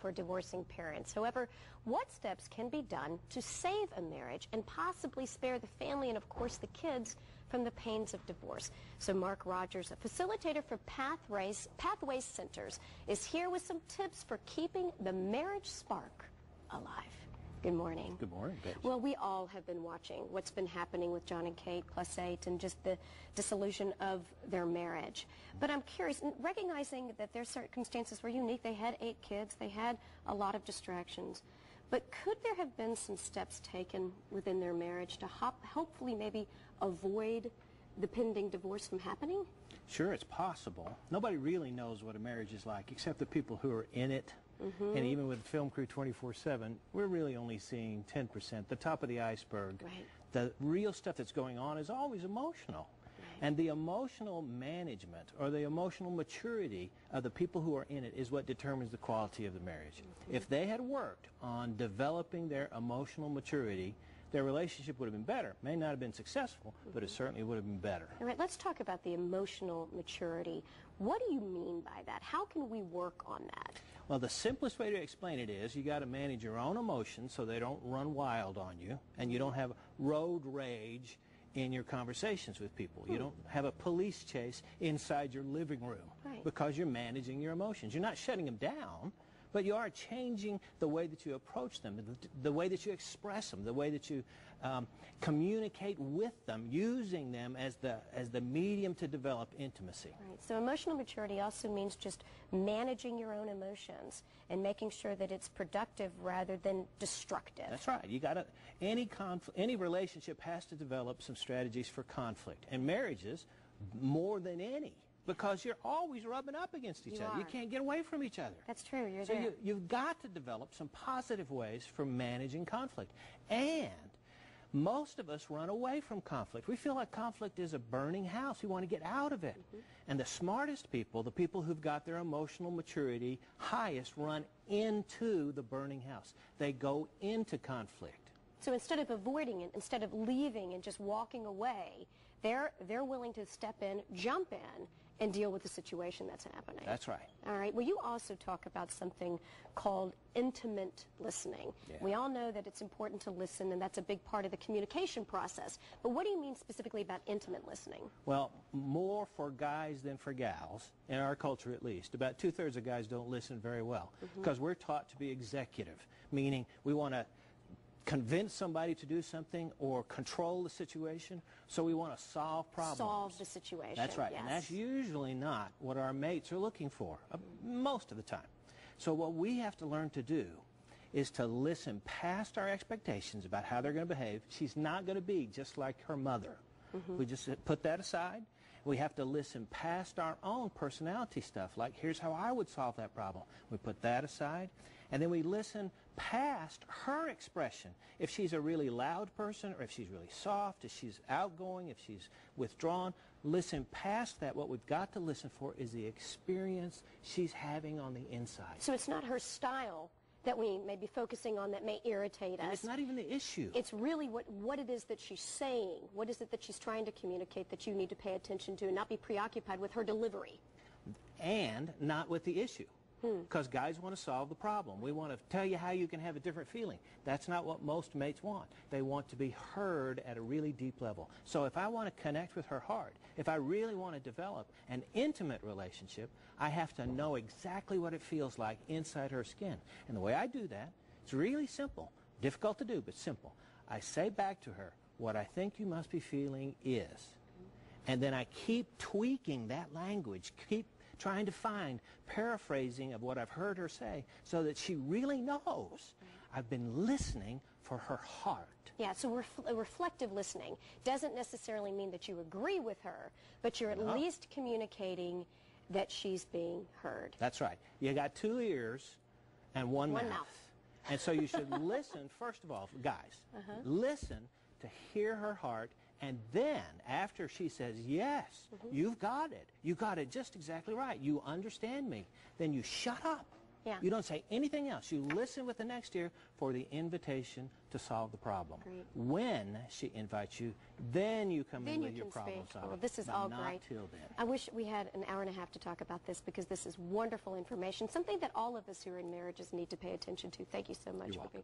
for divorcing parents. However, what steps can be done to save a marriage and possibly spare the family and, of course, the kids from the pains of divorce? So Mark Rogers, a facilitator for Pathways Centers, is here with some tips for keeping the marriage spark alive. Good morning. Good morning, Paige. Well, we all have been watching what's been happening with John and Kate +8 and just the dissolution of their marriage. But I'm curious, recognizing that their circumstances were unique, they had 8 kids, they had a lot of distractions. But could there have been some steps taken within their marriage to hopefully maybe avoid the pending divorce from happening? Sure, it's possible. Nobody really knows what a marriage is like except the people who are in it. And even with Film Crew 24/7, we're really only seeing 10%, the top of the iceberg. Right. The real stuff that's going on is always emotional. Right. And the emotional management or the emotional maturity of the people who are in it is what determines the quality of the marriage. If they had worked on developing their emotional maturity, their relationship would have been better. May not have been successful, but it certainly would have been better. All right, let's talk about the emotional maturity. What do you mean by that? How can we work on that? Well, the simplest way to explain it is you got to manage your own emotions so they don't run wild on you, and you don't have road rage in your conversations with people. You don't have a police chase inside your living room because you're managing your emotions. You're not shutting them down, but you are changing the way that you approach them, the way that you express them, the way that you communicate with them, using them as the medium to develop intimacy. Right. So emotional maturity also means just managing your own emotions and making sure that it's productive rather than destructive. That's right. You got to any relationship has to develop some strategies for conflict, and marriages more than any. Because you're always rubbing up against each other. You can't get away from each other. That's true. You're so there. You've got to develop some positive ways for managing conflict. And most of us run away from conflict. We feel like conflict is a burning house. We want to get out of it. And the smartest people, the people who've got their emotional maturity highest, run into the burning house. They go into conflict. So instead of avoiding it, instead of leaving and just walking away, they're willing to step in, jump in, and deal with the situation that's happening. That's right. All right. Well, you also talk about something called intimate listening. Yeah. We all know that it's important to listen, and that's a big part of the communication process. But what do you mean specifically about intimate listening? Well, more for guys than for gals, in our culture at least. About 2/3 of guys don't listen very well because we're taught to be executive, meaning we want to convince somebody to do something or control the situation, so we want to solve problems. Solve the situation. That's right, yes. and that's usually not what our mates are looking for, most of the time. So what we have to learn to do is to listen past our expectations about how they're going to behave. She's not going to be just like her mother. We just put that aside. We have to listen past our own personality stuff, like here's how I would solve that problem. We put that aside, and then we listen past her expression. If she's a really loud person, or if she's really soft, if she's outgoing, if she's withdrawn, listen past that. What we've got to listen for is the experience she's having on the inside. So it's not her style that we may be focusing on that may irritate us. And it's not even the issue. It's really what it is that she's saying. What is it that she's trying to communicate that you need to pay attention to and not be preoccupied with her delivery? And not with the issue. Because guys want to solve the problem. We want to tell you how you can have a different feeling. That's not what most mates want. They want to be heard at a really deep level. So if I want to connect with her heart, if I really want to develop an intimate relationship, I have to know exactly what it feels like inside her skin. And the way I do that, it's really simple. Difficult to do, but simple. I say back to her, what I think you must be feeling is. And then I keep tweaking that language, keep trying to find paraphrasing of what I've heard her say so that she really knows I've been listening for her heart. Yeah, so reflective listening doesn't necessarily mean that you agree with her, but you're at least communicating that she's being heard. That's right. You got 2 ears and one mouth. And so you should listen, first of all, guys, listen to hear her heart. And then, after she says, yes, you've got it. You got it just exactly right. You understand me. Then you shut up Yeah. You don't say anything else. You listen with the next ear for the invitation to solve the problem. Great. When she invites you, then you come in with your problem speak. solving. Well, this is but all not great. Till then. I wish we had an hour and a half to talk about this because this is wonderful information, something that all of us who are in marriages need to pay attention to. Thank you so much You're for welcome. being